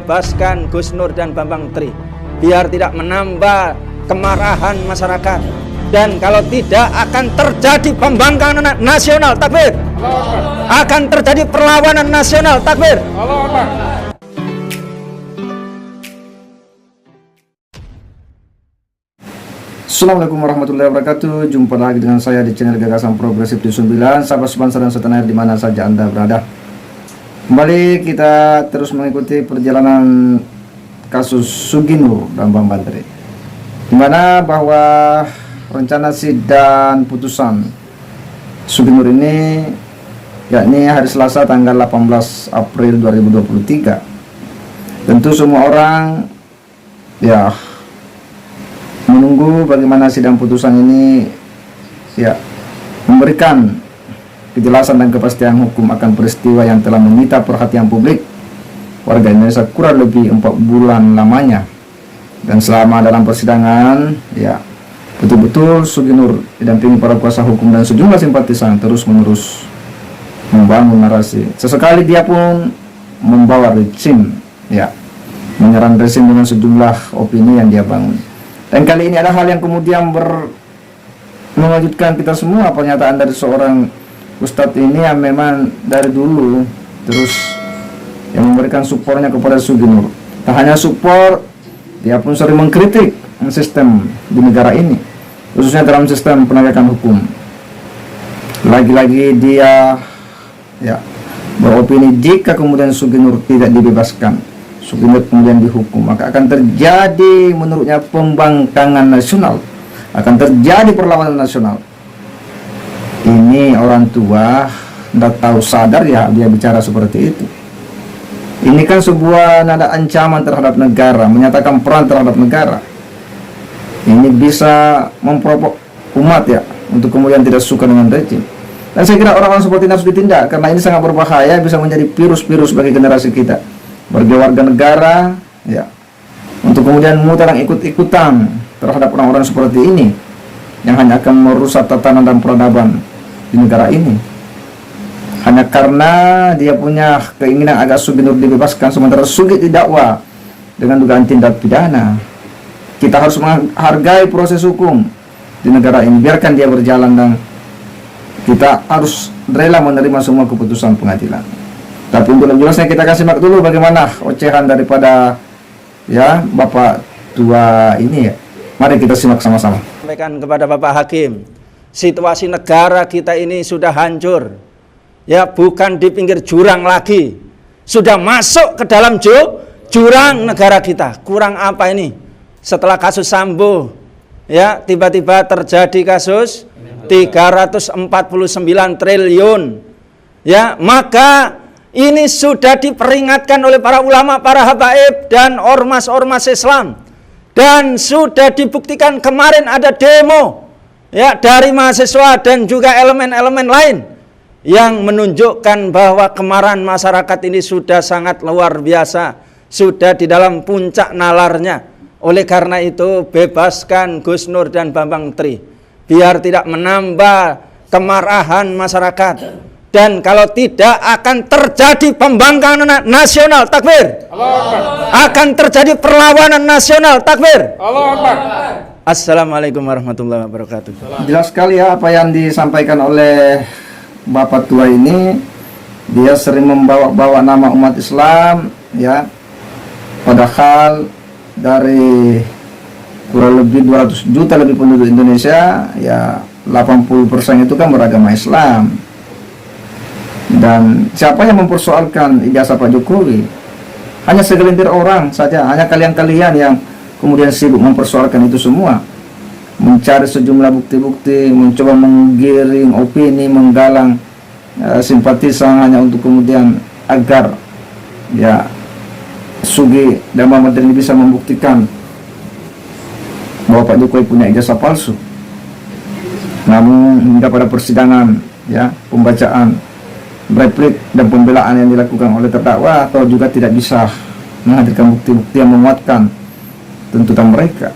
bebaskan Gus Nur dan Bambang Tri biar tidak menambah kemarahan masyarakat, dan kalau tidak akan terjadi pembangkangan nasional. Takbir. Akan terjadi perlawanan nasional. Takbir. Assalamualaikum warahmatullahi wabarakatuh. Jumpa lagi dengan saya di channel Gagasan Progresif di 9. Sahabat sebansa dan setanah air di mana saja Anda berada. Kembali kita terus mengikuti perjalanan kasus Sugi Nur dan Bambang Tri, di mana bahwa rencana sidang putusan Sugi Nur ini yakni hari Selasa tanggal 18 April 2023. Tentu semua orang ya menunggu bagaimana sidang putusan ini ya memberikan kejelasan dan kepastian hukum akan peristiwa yang telah menyita perhatian publik warga Indonesia kurang lebih 4 bulan lamanya. Dan selama dalam persidangan ya betul-betul Sugi Nur didampingi para kuasa hukum dan sejumlah simpatisan terus menerus membangun narasi. Sesekali dia pun membawa rezim ya, menyerang rezim dengan sejumlah opini yang dia bangun. Dan kali ini ada hal yang kemudian mengejutkan kita semua, pernyataan dari seorang ustadz ini yang memang dari dulu terus yang memberikan supportnya kepada Sugi Nur. Tak hanya support, dia pun sering mengkritik sistem di negara ini, khususnya dalam sistem penegakan hukum. Lagi-lagi dia ya beropini jika kemudian Sugi Nur tidak dibebaskan, Sugi Nur kemudian dihukum, maka akan terjadi menurutnya pembangkangan nasional, akan terjadi perlawanan nasional. Ini orang tua tidak tahu sadar ya dia bicara seperti itu. Ini kan sebuah nada ancaman terhadap negara, menyatakan peran terhadap negara. Ini bisa memprovok umat ya untuk kemudian tidak suka dengan rejim. Dan saya kira orang-orang seperti ini harus ditindak, karena ini sangat berbahaya, bisa menjadi virus-virus bagi generasi kita, bagi warga negara ya, untuk kemudian mudah ikut-ikutan terhadap orang-orang seperti ini yang hanya akan merusak tatanan dan peradaban di negara ini, hanya karena dia punya keinginan agar Sugi Nur dibebaskan sementara Sugi didakwa dengan dugaan tindak pidana. Kita harus menghargai proses hukum di negara ini, biarkan dia berjalan, dan kita harus rela menerima semua keputusan pengadilan. Tapi untuk lebih jelasnya kita kasih simak dulu bagaimana ocehan daripada ya Bapak tua ini ya. Mari kita simak sama-sama. Sampaikan kepada Bapak Hakim, situasi negara kita ini sudah hancur. Ya, bukan di pinggir jurang lagi, sudah masuk ke dalam jurang negara kita. Kurang apa ini? Setelah kasus Sambo ya tiba-tiba terjadi kasus 349 triliun. Ya, maka ini sudah diperingatkan oleh para ulama, para habaib dan ormas-ormas Islam, dan sudah dibuktikan kemarin ada demo ya dari mahasiswa dan juga elemen-elemen lain yang menunjukkan bahwa kemarahan masyarakat ini sudah sangat luar biasa, sudah di dalam puncak nalarnya. Oleh karena itu bebaskan Gus Nur dan Bambang Tri biar tidak menambah kemarahan masyarakat, dan kalau tidak akan terjadi pembangkangan nasional. Takbir. Akan terjadi perlawanan nasional. Takbir. Assalamualaikum warahmatullahi wabarakatuh. Jelas sekali ya apa yang disampaikan oleh Bapak tua ini. Dia sering membawa-bawa nama umat Islam ya, padahal dari kurang lebih 200 juta lebih penduduk Indonesia ya 80% itu kan beragama Islam. Dan siapa yang mempersoalkan ijazah Pak Jokowi? Hanya segelintir orang saja, hanya kalian-kalian yang kemudian sibuk mempersoalkan itu semua, mencari sejumlah bukti-bukti, mencoba menggiring opini, menggalang simpatisan hanya untuk kemudian agar ya Sugi dan Bambang Tri bisa membuktikan bahwa Pak Jokowi punya ijazah palsu. Namun hingga pada persidangan ya, pembacaan replik dan pembelaan yang dilakukan oleh terdakwa atau juga tidak bisa menghadirkan bukti-bukti yang menguatkan tuntutan mereka.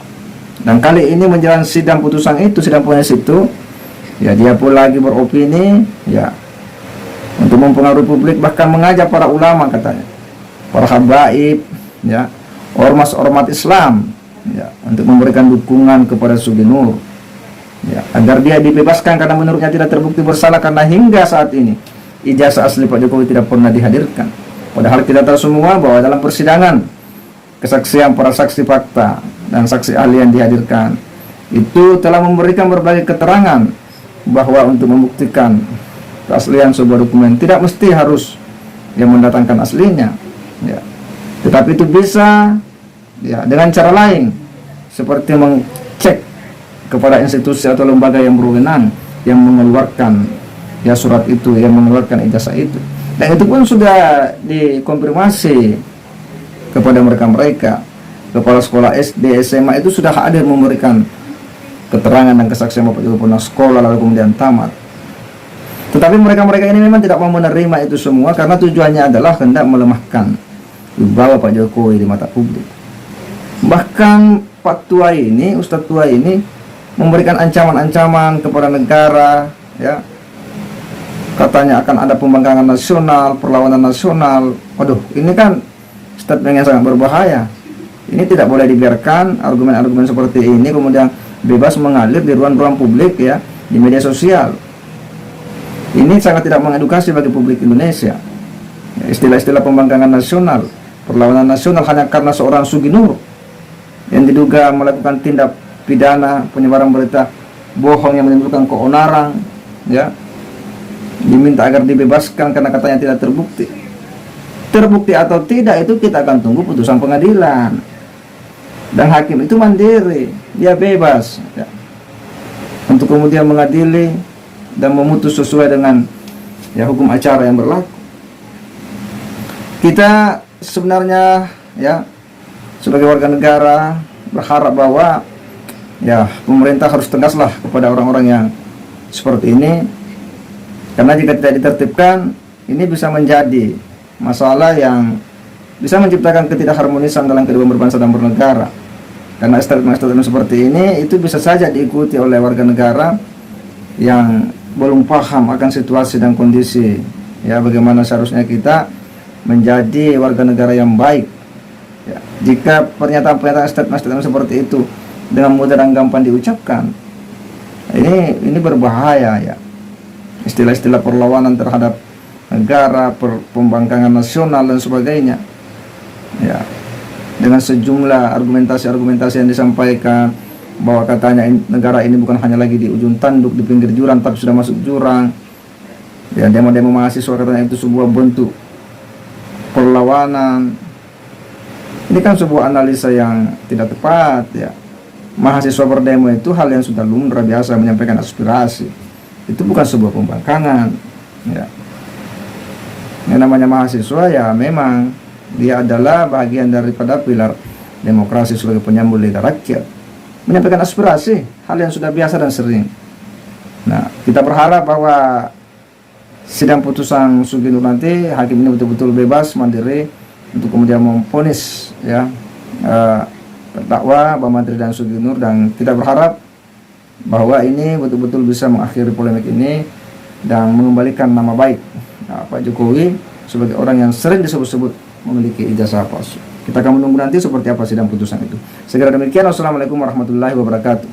Dan kali ini menjelang sidang putusan itu, sidang vonis itu ya, dia pun lagi beropini ya untuk mempengaruhi publik, bahkan mengajak para ulama katanya, para habaib ya, ormas-ormas Islam, ya, untuk memberikan dukungan kepada Sugi Nur, ya, agar dia dibebaskan karena menurutnya tidak terbukti bersalah, karena hingga saat ini ijazah asli Pak Jokowi tidak pernah dihadirkan. Padahal kita tahu semua bahwa dalam persidangan kesaksian para saksi fakta dan saksi ahli yang dihadirkan itu telah memberikan berbagai keterangan bahwa untuk membuktikan keaslian sebuah dokumen tidak mesti harus yang mendatangkan aslinya, ya. Tetapi itu bisa, ya, dengan cara lain, seperti mengcek kepada institusi atau lembaga yang berwenang yang mengeluarkan, ya, surat itu, yang mengeluarkan ijazah itu. Dan itu pun sudah dikonfirmasi kepada mereka. Kepala sekolah SD, SMA itu sudah hadir memberikan keterangan dan kesaksian Bapak Jokowi pernah sekolah lalu kemudian tamat. Tetapi mereka ini memang tidak mau menerima itu semua karena tujuannya adalah hendak melemahkan wibawa Pak Jokowi di mata publik. Bahkan Pak Tua ini, Ustadz Tua ini memberikan ancaman-ancaman kepada negara, ya. Katanya akan ada pembangkangan nasional, perlawanan nasional. Waduh, ini kan statement yang sangat berbahaya. Ini tidak boleh dibiarkan argumen-argumen seperti ini kemudian bebas mengalir di ruang-ruang publik, ya, di media sosial. Ini sangat tidak mengedukasi bagi publik Indonesia. Istilah-istilah pembangkangan nasional, perlawanan nasional hanya karena seorang Sugi Nur yang diduga melakukan tindak pidana penyebaran berita bohong yang menimbulkan keonaran, ya, diminta agar dibebaskan karena katanya tidak terbukti. Terbukti atau tidak itu kita akan tunggu putusan pengadilan. Dan hakim itu mandiri, dia bebas, ya, untuk kemudian mengadili dan memutus sesuai dengan, ya, hukum acara yang berlaku. Kita sebenarnya, ya, sebagai warga negara berharap bahwa, ya, pemerintah harus tegaslah kepada orang-orang yang seperti ini, karena jika tidak ditertibkan ini bisa menjadi masalah yang bisa menciptakan ketidakharmonisan dalam kehidupan berbangsa dan bernegara. Karena statement-statement seperti ini itu bisa saja diikuti oleh warga negara yang belum paham akan situasi dan kondisi, ya, bagaimana seharusnya kita menjadi warga negara yang baik, ya. Jika pernyataan-pernyataan statement-statement seperti itu dengan mudah dan gampang diucapkan, ini berbahaya, ya. Istilah-istilah perlawanan terhadap negara, pembangkangan nasional dan sebagainya, ya, dengan sejumlah argumentasi-argumentasi yang disampaikan bahwa katanya negara ini bukan hanya lagi di ujung tanduk, di pinggir jurang, tapi sudah masuk jurang, ya. Demo-demo mahasiswa katanya itu sebuah bentuk perlawanan. Ini kan sebuah analisa yang tidak tepat, ya. Mahasiswa berdemo itu hal yang sudah lumrah biasa, menyampaikan aspirasi. Itu bukan sebuah pembangkangan, ya. Yang namanya mahasiswa, ya, memang dia adalah bagian daripada pilar demokrasi sebagai penyambung lidah rakyat, menyampaikan aspirasi, hal yang sudah biasa dan sering. Nah, kita berharap bahwa sidang putusan Sugi Nur nanti hakim ini betul-betul bebas mandiri untuk kemudian memvonis, ya, terdakwa Pak Menteri dan Sugi Nur, dan kita berharap bahwa ini betul-betul bisa mengakhiri polemik ini dan mengembalikan nama baik, nah, Pak Jokowi sebagai orang yang sering disebut-sebut memiliki ijazah palsu. Kita akan menunggu nanti seperti apa sidang putusan itu. Segera demikian, wassalamualaikum warahmatullahi wabarakatuh.